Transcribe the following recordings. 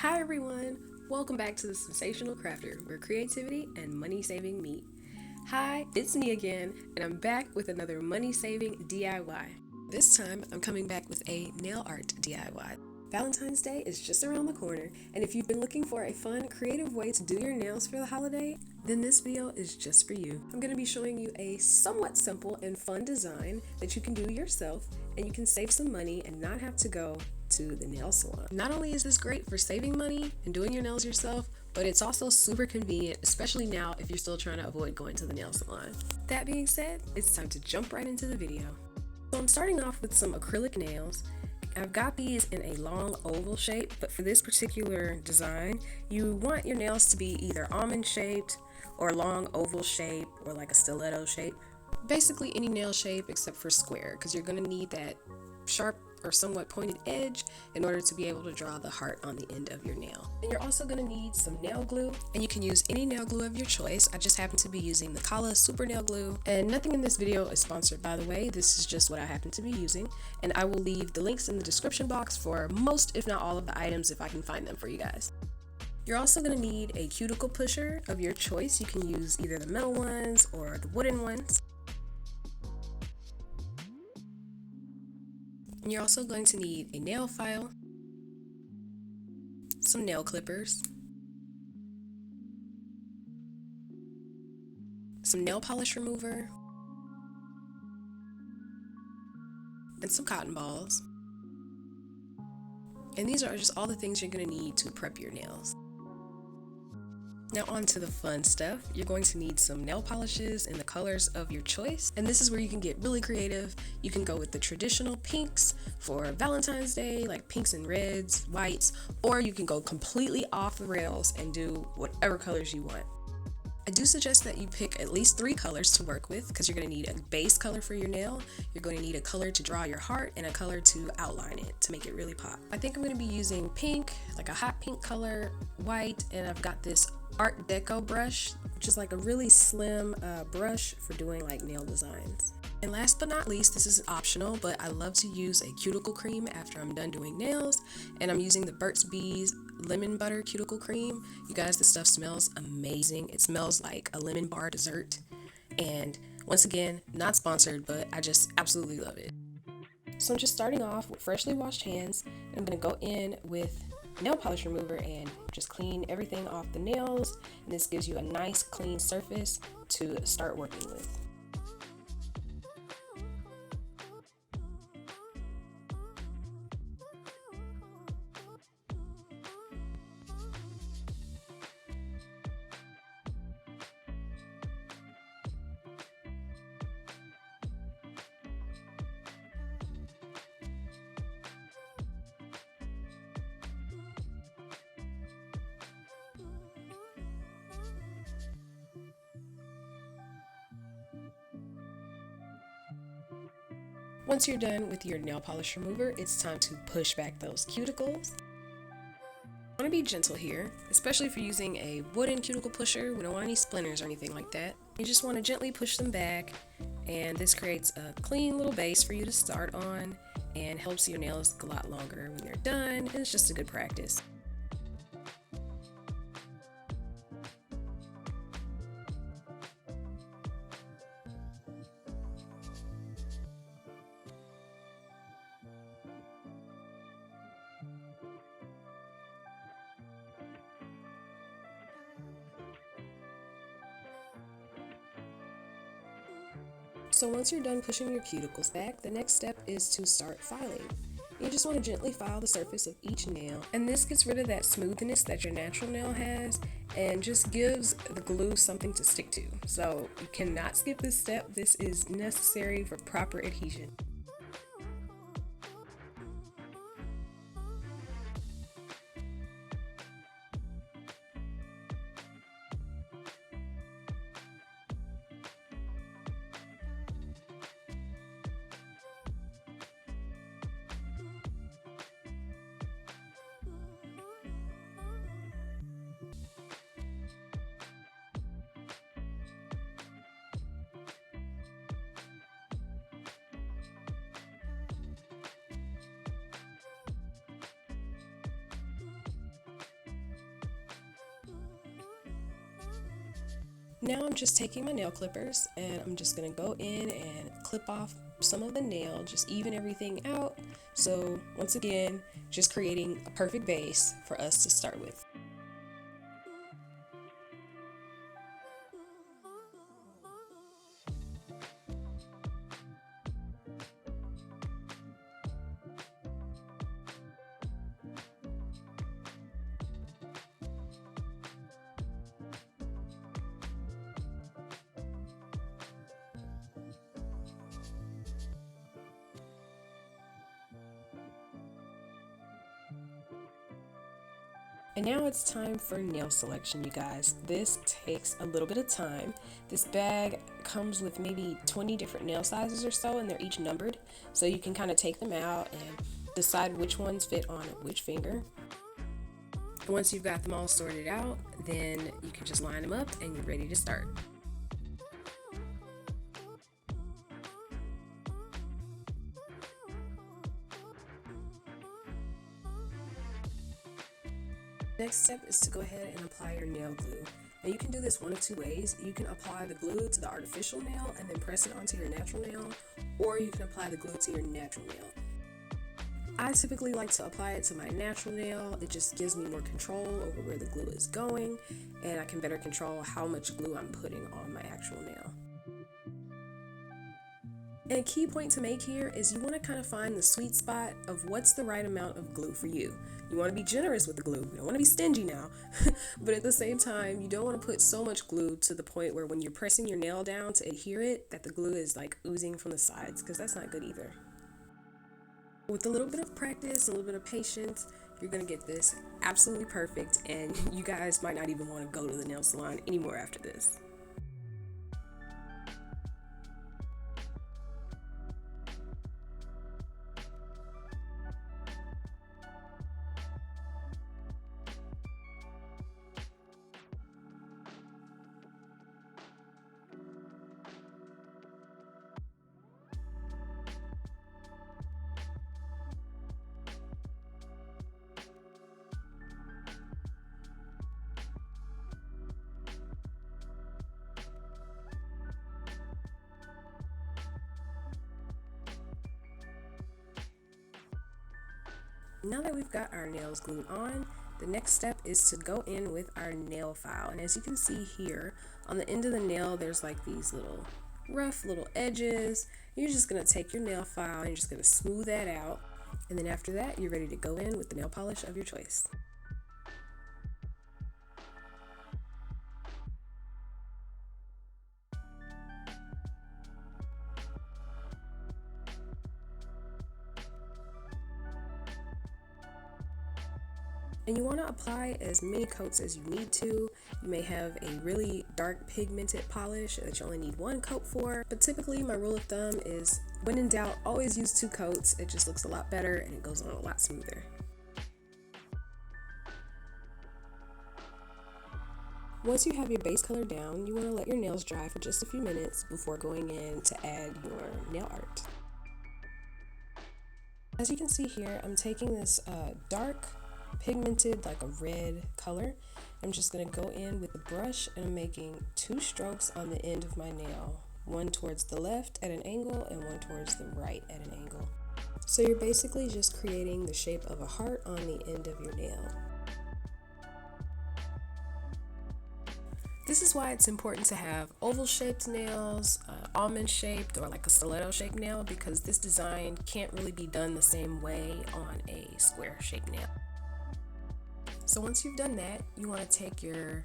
Hi everyone! Welcome back to the Sensational Crafter, where creativity and money saving meet. Hi, it's me again, and I'm back with another money saving DIY. This time, I'm coming back with a nail art DIY. Valentine's Day is just around the corner, and if you've been looking for a fun, creative way to do your nails for the holiday, then this video is just for you. I'm going to be showing you a somewhat simple and fun design that you can do yourself, and you can save some money and not have to go to the nail salon. Not only is this great for saving money and doing your nails yourself, but it's also super convenient, especially now if you're still trying to avoid going to the nail salon. That being said, it's time to jump right into the video. So I'm starting off with some acrylic nails. I've got these in a long oval shape, but for this particular design, you want your nails to be either almond shaped or long oval shape or like a stiletto shape. Basically any nail shape except for square, because you're going to need that sharp or somewhat pointed edge in order to be able to draw the heart on the end of your nail. And you're also going to need some nail glue, and you can use any nail glue of your choice. I just happen to be using the Kala Super Nail Glue, and nothing in this video is sponsored, by the way. This is just what I happen to be using, and I will leave the links in the description box for most, if not all, of the items if I can find them for you guys. You're also going to need a cuticle pusher of your choice. You can use either the metal ones or the wooden ones. And you're also going to need a nail file, some nail clippers, some nail polish remover, and some cotton balls. And these are just all the things you're going to need to prep your nails. Now on to the fun stuff. You're going to need some nail polishes in the colors of your choice, and this is where you can get really creative. You can go with the traditional pinks for Valentine's Day, like pinks and reds, whites, or you can go completely off the rails and do whatever colors you want. I do suggest that you pick at least 3 colors to work with, because you're going to need a base color for your nail, you're going to need a color to draw your heart, and a color to outline it to make it really pop. I think I'm going to be using pink, like a hot pink color, white, and I've got this Art Deco brush, which is like a really slim brush for doing like nail designs. And last but not least, this is optional, but I love to use a cuticle cream after I'm done doing nails, and I'm using the Burt's Bees lemon butter cuticle cream. You guys, this stuff smells amazing. It smells like a lemon bar dessert, and once again, not sponsored, but I just absolutely love it. So I'm just starting off with freshly washed hands. I'm going to go in with nail polish remover and just clean everything off the nails, and this gives you a nice clean surface to start working with. Once you're done with your nail polish remover, it's time to push back those cuticles. I want to be gentle here, especially if you're using a wooden cuticle pusher. We don't want any splinters or anything like that. You just want to gently push them back, and this creates a clean little base for you to start on and helps your nails look a lot longer when they're done, and it's just a good practice. So once you're done pushing your cuticles back, the next step is to start filing. You just want to gently file the surface of each nail, and this gets rid of that smoothness that your natural nail has and just gives the glue something to stick to. So you cannot skip this step. This is necessary for proper adhesion. Now I'm just taking my nail clippers and I'm just going to go in and clip off some of the nail, just even everything out. So once again, just creating a perfect base for us to start with. And now it's time for nail selection, you guys. This takes a little bit of time. This bag comes with maybe 20 different nail sizes or so, and they're each numbered. So you can kind of take them out and decide which ones fit on which finger. Once you've got them all sorted out, then you can just line them up and you're ready to start. Next step is to go ahead and apply your nail glue. And you can do this one of two ways. You can apply the glue to the artificial nail and then press it onto your natural nail, or you can apply the glue to your natural nail. I typically like to apply it to my natural nail. It just gives me more control over where the glue is going, and I can better control how much glue I'm putting on my actual nail. And a key point to make here is you want to kind of find the sweet spot of what's the right amount of glue for you. You want to be generous with the glue. You don't want to be stingy now. But at the same time, you don't want to put so much glue to the point where when you're pressing your nail down to adhere it, that the glue is like oozing from the sides, because that's not good either. With a little bit of practice, a little bit of patience, you're going to get this absolutely perfect, and you guys might not even want to go to the nail salon anymore after this. Now that we've got our nails glued on, the next step is to go in with our nail file. And as you can see here, on the end of the nail, there's like these little rough little edges. You're just gonna take your nail file and you're just gonna smooth that out. And then after that, you're ready to go in with the nail polish of your choice. And you want to apply as many coats as you need to. You may have a really dark pigmented polish that you only need one coat for, but typically my rule of thumb is when in doubt, always use 2 coats. It just looks a lot better and it goes on a lot smoother. Once you have your base color down, you want to let your nails dry for just a few minutes before going in to add your nail art. As you can see here, I'm taking this dark pigmented, like a red color. I'm just going to go in with the brush and I'm making 2 strokes on the end of my nail, one towards the left at an angle and one towards the right at an angle. So you're basically just creating the shape of a heart on the end of your nail. This is why it's important to have oval shaped nails, almond shaped, or like a stiletto shaped nail, because this design can't really be done the same way on a square shaped nail. So once you've done that, you want to take your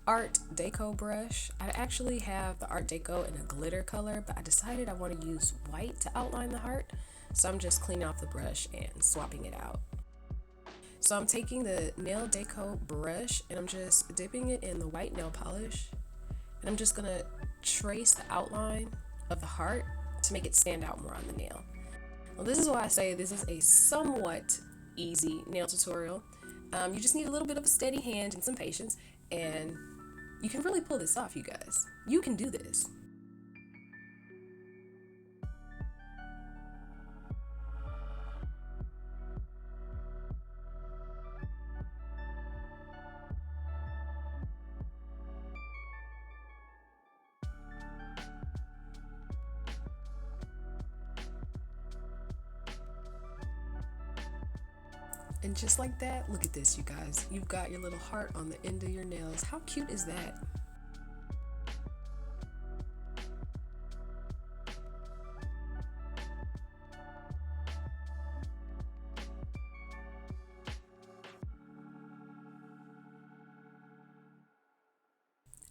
Art Deco brush. I actually have the Art Deco in a glitter color, but I decided I want to use white to outline the heart. So I'm just cleaning off the brush and swapping it out. So I'm taking the Nail Deco brush and I'm just dipping it in the white nail polish. And I'm just going to trace the outline of the heart to make it stand out more on the nail. Well, this is why I say this is a somewhat easy nail tutorial. You just need a little bit of a steady hand and some patience, and you can really pull this off, you guys. You can do this. And just like that, look at this, you guys. You've got your little heart on the end of your nails. How cute is that?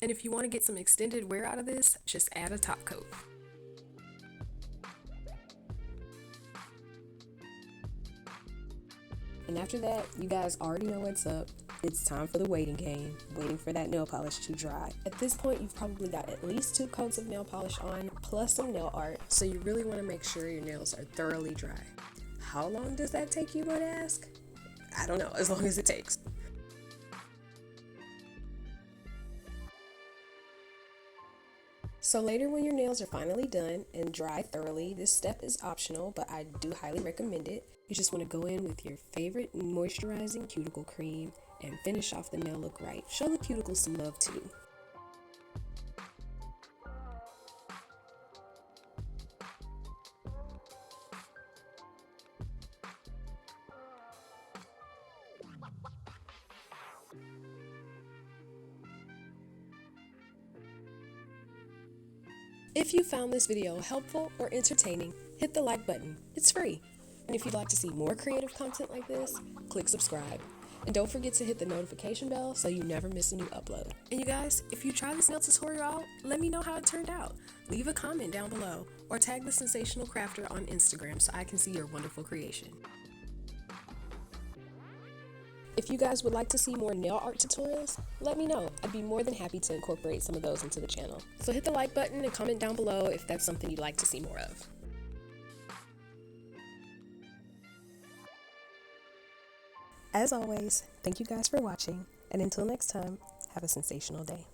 And if you want to get some extended wear out of this, just add a top coat. And after that, you guys already know what's up. It's time for the waiting game, waiting for that nail polish to dry. At this point, you've probably got at least 2 coats of nail polish on, plus some nail art, so you really want to make sure your nails are thoroughly dry. How long does that take, you might ask? I don't know, as long as it takes. So later when your nails are finally done and dry thoroughly, this step is optional, but I do highly recommend it. You just want to go in with your favorite moisturizing cuticle cream and finish off the nail look right. Show the cuticles some love too. If you found this video helpful or entertaining, hit the like button. It's free. And if you'd like to see more creative content like this, click subscribe. And don't forget to hit the notification bell so you never miss a new upload. And you guys, if you try this nail tutorial out, let me know how it turned out. Leave a comment down below or tag the Sensational Crafter on Instagram so I can see your wonderful creation. If you guys would like to see more nail art tutorials, let me know. I'd be more than happy to incorporate some of those into the channel. So hit the like button and comment down below if that's something you'd like to see more of. As always, thank you guys for watching, and until next time, have a sensational day.